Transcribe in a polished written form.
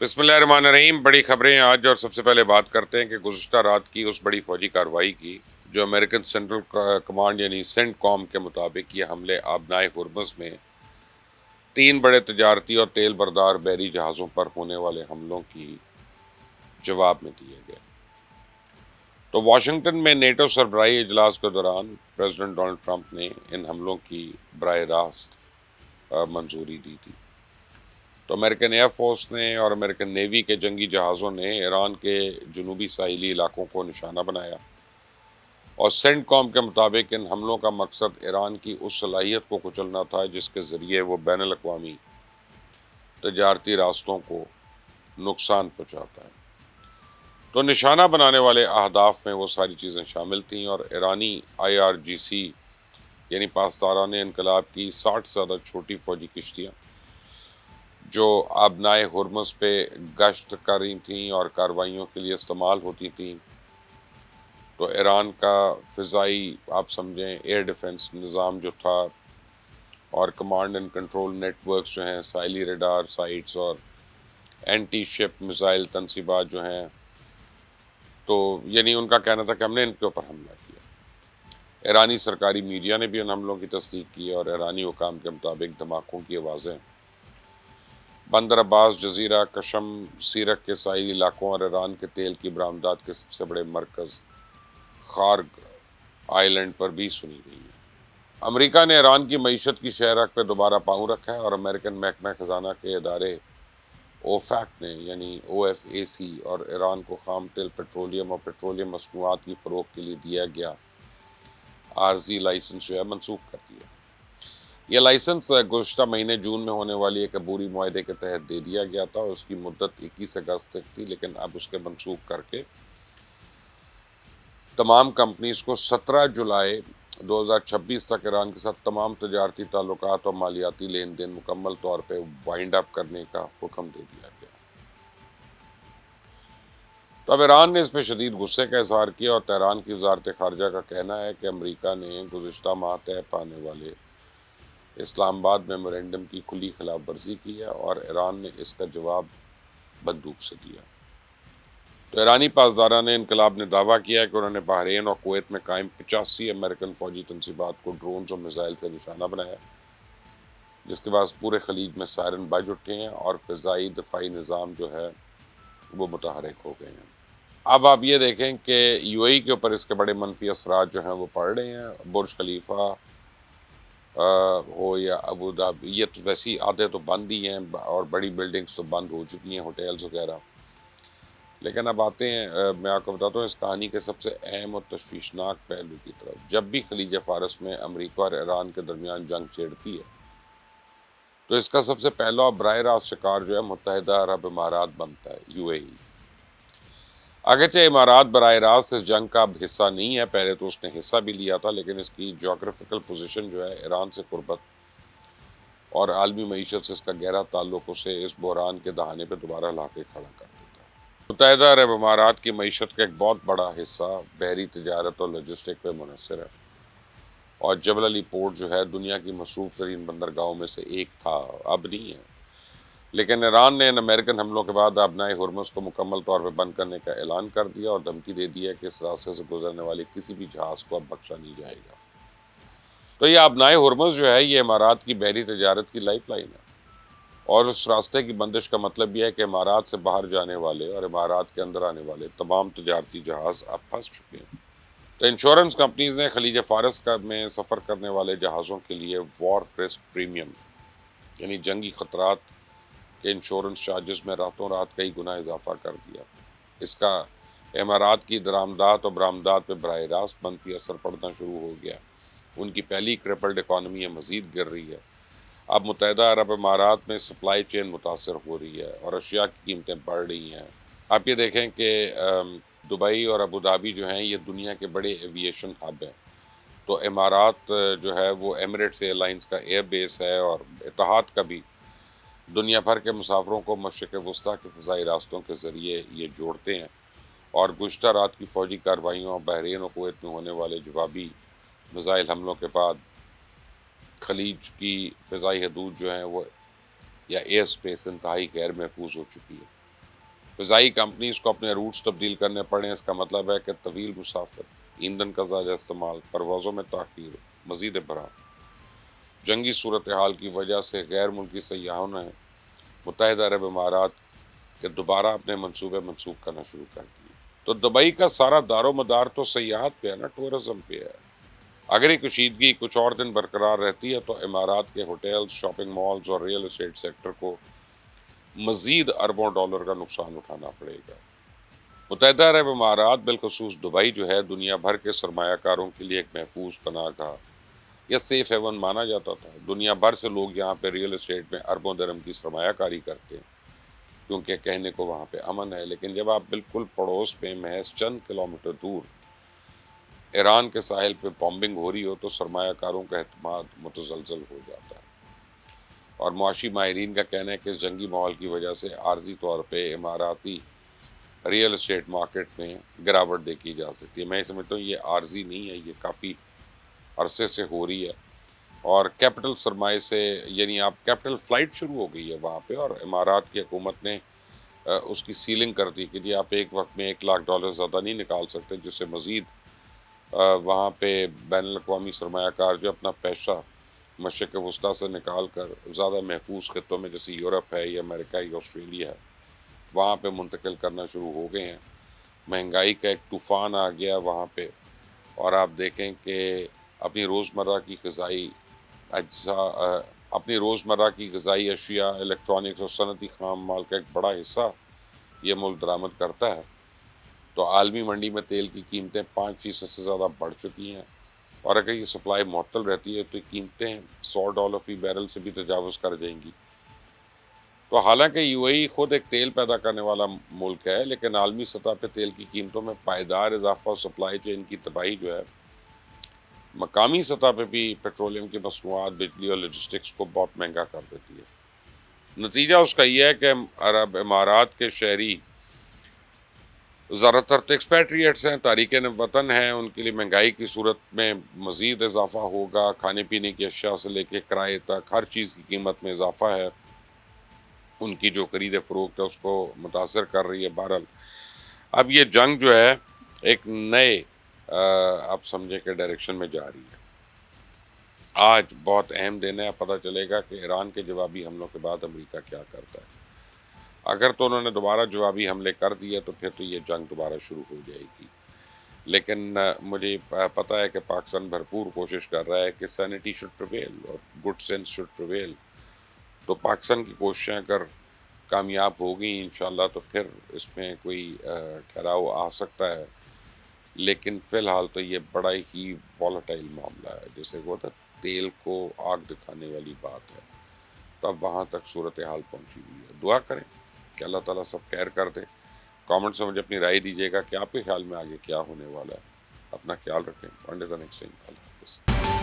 بسم اللہ الرحمن الرحیم. بڑی خبریں آج، اور سب سے پہلے بات کرتے ہیں کہ گزشتہ رات کی اس بڑی فوجی کارروائی کی جو امریکن سینٹرل کمانڈ یعنی سینٹ کام کے مطابق یہ حملے آبنائے ہرمز میں 3 بڑے تجارتی اور تیل بردار بحری جہازوں پر ہونے والے حملوں کی جواب میں دیے گئے. تو واشنگٹن میں نیٹو سربراہی اجلاس کے دوران پریزیڈنٹ ڈونلڈ ٹرمپ نے ان حملوں کی براہ راست منظوری دی تھی. تو امریکن ایئر فورس نے اور امریکن نیوی کے جنگی جہازوں نے ایران کے جنوبی ساحلی علاقوں کو نشانہ بنایا، اور سینٹ کام کے مطابق ان حملوں کا مقصد ایران کی اس صلاحیت کو کچلنا تھا جس کے ذریعے وہ بین الاقوامی تجارتی راستوں کو نقصان پہنچاتا ہے. تو نشانہ بنانے والے اہداف میں وہ ساری چیزیں شامل تھیں، اور ایرانی IRGC یعنی پاسداران انقلاب کی 60 سے زیادہ چھوٹی فوجی کشتیاں جو آبنائے ہرمز پہ گشت کر رہی تھیں اور کارروائیوں کے لیے استعمال ہوتی تھیں. تو ایران کا فضائی آپ سمجھیں ایئر ڈیفنس نظام جو تھا، اور command and control networks جو ہیں، ساحلی ریڈار سائٹس اور اینٹی شپ میزائل تنصیبات جو ہیں، تو یعنی ان کا کہنا تھا کہ ہم نے ان کے اوپر حملہ کیا. ایرانی سرکاری میڈیا نے بھی ان حملوں کی تصدیق کی، اور ایرانی حکام کے مطابق دھماکوں کی آوازیں بندر عباس، جزیرہ کشم، سیرک کے ساحلی علاقوں اور ایران کے تیل کی برآمدات کے سب سے بڑے مرکز خارگ آئی لینڈ پر بھی سنی گئی ہے. امریکہ نے ایران کی معیشت کی شہرک پہ دوبارہ پاؤں رکھا ہے، اور امریکن محکمہ خزانہ کے ادارے OFAC نے یعنی OFAC اور ایران کو خام تیل، پیٹرولیم اور پیٹرولیم مصنوعات کی فروخت کے لیے دیا گیا عارضی لائسنس جو ہے منسوخ کر دیا. یہ لائسنس گزشتہ مہینے جون میں ہونے والی ایک عبوری معاہدے کے تحت دے دیا گیا تھا، اور اس کی مدت 21 اگست تک تھی، لیکن اب اس کے منسوخ کر کے تمام کمپنیز کو 17 جولائی 2026 تک ایران کے ساتھ تمام تجارتی تعلقات اور مالیاتی لین دین مکمل طور پہ وائنڈ اپ کرنے کا حکم دے دیا گیا. تو اب ایران نے اس پہ شدید غصے کا اظہار کیا، اور تہران کی وزارت خارجہ کا کہنا ہے کہ امریکہ نے گزشتہ ماہ طے پانے والے اسلام آباد میمورینڈم کی کھلی خلاف ورزی کی ہے، اور ایران نے اس کا جواب بندوق سے دیا. تو ایرانی پاسداران انقلاب نے دعویٰ کیا ہے کہ انہوں نے بحرین اور کویت میں قائم 85 امریکن فوجی تنصیبات کو ڈرونز اور میزائل سے نشانہ بنایا، جس کے بعد پورے خلیج میں سائرن بج اٹھے ہیں اور فضائی دفاعی نظام جو ہے وہ متحرک ہو گئے ہیں. اب آپ یہ دیکھیں کہ UAE کے اوپر اس کے بڑے منفی اثرات جو ہیں وہ پڑ رہے ہیں. برج خلیفہ ہو یا ابو دھابی، یہ تو ویسے آدھے تو بند ہی ہیں، اور بڑی بلڈنگز تو بند ہو چکی ہیں، ہوٹلز وغیرہ. لیکن اب آتے ہیں، میں آپ کو بتاتا ہوں اس کہانی کے سب سے اہم اور تشویشناک پہلو کی طرف. جب بھی خلیج فارس میں امریکہ اور ایران کے درمیان جنگ چھڑتی ہے تو اس کا سب سے پہلا اور براہ راست شکار جو ہے متحدہ عرب امارات بنتا ہے، UAE. اگرچہ امارات براہ راست اس جنگ کا اب حصہ نہیں ہے، پہلے تو اس نے حصہ بھی لیا تھا، لیکن اس کی جغرافیکل پوزیشن جو ہے ایران سے قربت اور عالمی معیشت سے اس کا گہرا تعلق اسے اس بحران کے دہانے پہ دوبارہ لا کے کھڑا کر دیتا ہے. متحدہ عرب امارات کی معیشت کا ایک بہت بڑا حصہ بحری تجارت اور لاجسٹک پہ منحصر ہے، اور جبل علی پورٹ جو ہے دنیا کی مصروف ترین بندرگاہوں میں سے ایک تھا، اب نہیں ہے. لیکن ایران نے ان امریکن حملوں کے بعد آبنائے ہرمز کو مکمل طور پہ بند کرنے کا اعلان کر دیا، اور دھمکی دے دی ہے کہ اس راستے سے گزرنے والے کسی بھی جہاز کو اب بخشا نہیں جائے گا. تو یہ آبنائے ہرمز جو ہے یہ امارات کی بحری تجارت کی لائف لائن ہے، اور اس راستے کی بندش کا مطلب یہ ہے کہ امارات سے باہر جانے والے اور امارات کے اندر آنے والے تمام تجارتی جہاز اب پھنس چکے ہیں. تو انشورنس کمپنیز نے خلیج فارس میں سفر کرنے والے جہازوں کے لیے وار رسک پریمیم یعنی جنگی خطرات کے انشورنس چارجز میں راتوں رات کئی گنا اضافہ کر دیا. اس کا امارات کی درآمدات اور برآمدات پہ براہ راست منفی اثر پڑنا شروع ہو گیا. ان کی پہلی کرپلڈ اکانومی مزید گر رہی ہے. اب متحدہ عرب امارات میں سپلائی چین متاثر ہو رہی ہے، اور اشیاء کی قیمتیں بڑھ رہی ہیں. آپ یہ دیکھیں کہ دبئی اور ابو دھابی جو ہیں یہ دنیا کے بڑے ایویشن ہب ہیں. تو امارات جو ہے وہ ایمریٹس ایئر لائنز کا ایئر بیس ہے، اور اتحاد کا بھی دنیا بھر کے مسافروں کو مشرق وسطیٰ کے فضائی راستوں کے ذریعے یہ جوڑتے ہیں. اور گزشتہ رات کی فوجی کارروائیوں اور بحرین و کویت میں ہونے والے جوابی میزائل حملوں کے بعد خلیج کی فضائی حدود جو ہیں وہ یا ایئر سپیس انتہائی غیر محفوظ ہو چکی ہے. فضائی کمپنیز کو اپنے روٹس تبدیل کرنے پڑیں، اس کا مطلب ہے کہ طویل مسافت، ایندھن کا زیادہ استعمال، پروازوں میں تاخیر، مزید بحران۔ جنگی صورتحال کی وجہ سے غیر ملکی سیاحوں نے متحدہ عرب امارات کے دوبارہ اپنے منصوبے منسوخ کرنا شروع کر دیے۔ تو دبئی کا سارا دار و مدار تو سیاحت پہ ہے نا، ٹورزم پہ ہے۔ اگر یہ کشیدگی کچھ اور دن برقرار رہتی ہے تو امارات کے ہوٹلز، شاپنگ مالز اور ریئل اسٹیٹ سیکٹر کو مزید اربوں ڈالر کا نقصان اٹھانا پڑے گا۔ متحدہ عرب امارات بالخصوص دبئی جو ہے دنیا بھر کے سرمایہ کاروں کے لیے ایک محفوظ پناہ گاہ یا سیف ہیون مانا جاتا تھا۔ دنیا بھر سے لوگ یہاں پہ ریئل اسٹیٹ میں اربوں درہم کی سرمایہ کاری کرتے ہیں کیونکہ کہنے کو وہاں پہ امن ہے، لیکن جب آپ بالکل پڑوس میں محض چند کلومیٹر دور ایران کے ساحل پہ بامبنگ ہو رہی ہو تو سرمایہ کاروں کا اعتماد متزلزل ہو جاتا ہے۔ اور معاشی ماہرین کا کہنا ہے کہ اس جنگی ماحول کی وجہ سے عارضی طور پہ اماراتی ریئل اسٹیٹ مارکیٹ میں گراوٹ دیکھی جا سکتی ہے۔ میں سمجھتا ہوں یہ عارضی نہیں ہے، یہ کافی عرصے سے ہو رہی ہے، اور کیپٹل سرمائے سے یعنی آپ کیپٹل فلائٹ شروع ہو گئی ہے وہاں پہ، اور امارات کی حکومت نے اس کی سیلنگ کر دی کہ جی آپ ایک وقت میں $1,00,000 زیادہ نہیں نکال سکتے، جس سے مزید وہاں پہ بین الاقوامی سرمایہ کار جو اپنا پیسہ مشرق وسطیٰ سے نکال کر زیادہ محفوظ خطوں میں جیسے یورپ ہے یا امریکہ یا آسٹریلیا ہے وہاں پہ منتقل کرنا شروع ہو گئے ہیں۔ مہنگائی کا ایک طوفان آ گیا وہاں پہ، اور آپ دیکھیں کہ اپنی روزمرہ کی غذائی اجزاء اپنی روزمرہ کی غذائی اشیاء، الیکٹرانکس اور صنعتی خام مال کا ایک بڑا حصہ یہ ملک درآمد کرتا ہے۔ تو عالمی منڈی میں تیل کی قیمتیں 5% سے زیادہ بڑھ چکی ہیں، اور اگر یہ سپلائی معطل رہتی ہے تو یہ قیمتیں $100 فی بیرل سے بھی تجاوز کر جائیں گی۔ تو حالانکہ یو اے ای خود ایک تیل پیدا کرنے والا ملک ہے، لیکن عالمی سطح پہ تیل کی قیمتوں میں پائیدار اضافہ اور سپلائی چین کی تباہی جو ہے مقامی سطح پہ بھی پیٹرولیم کی مصنوعات، بجلی اور لاجسٹکس کو بہت مہنگا کر دیتی ہے۔ نتیجہ اس کا یہ ہے کہ عرب امارات کے شہری زیادہ تر ایکسپیٹریٹس ہیں، تارکین وطن ہیں، ان کے لیے مہنگائی کی صورت میں مزید اضافہ ہوگا۔ کھانے پینے کی اشیاء سے لے کے کرائے تک ہر چیز کی قیمت میں اضافہ ہے، ان کی جو خرید فروخت ہے اس کو متاثر کر رہی ہے۔ بہرحال اب یہ جنگ جو ہے ایک نئے آپ سمجھیں کہ ڈائریکشن میں جا رہی ہے۔ آج بہت اہم دن ہے، پتہ چلے گا کہ ایران کے جوابی حملوں کے بعد امریکہ کیا کرتا ہے۔ اگر تو انہوں نے دوبارہ جوابی حملے کر دیے تو پھر تو یہ جنگ دوبارہ شروع ہو جائے گی، لیکن مجھے پتہ ہے کہ پاکستان بھرپور کوشش کر رہا ہے کہ سینٹی شوڈ پریویل اور گڈ سینس شوڈ پریویل۔ تو پاکستان کی کوششیں اگر کامیاب ہوگی انشاءاللہ تو پھر اس میں کوئی ٹھہراؤ آ سکتا ہے، لیکن فی الحال تو یہ بڑا ہی والیٹائل معاملہ ہے، جیسے وہ تیل کو آگ دکھانے والی بات ہے۔ تو اب وہاں تک صورتحال پہنچی ہوئی ہے۔ دعا کریں کہ اللہ تعالیٰ سب خیر کر دے۔ کامنٹس میں مجھے اپنی رائے دیجیے گا کہ آپ کے خیال میں آگے کیا ہونے والا ہے۔ اپنا خیال رکھیں۔ انڈر دا نیکسٹ ٹائم، اللہ حافظ۔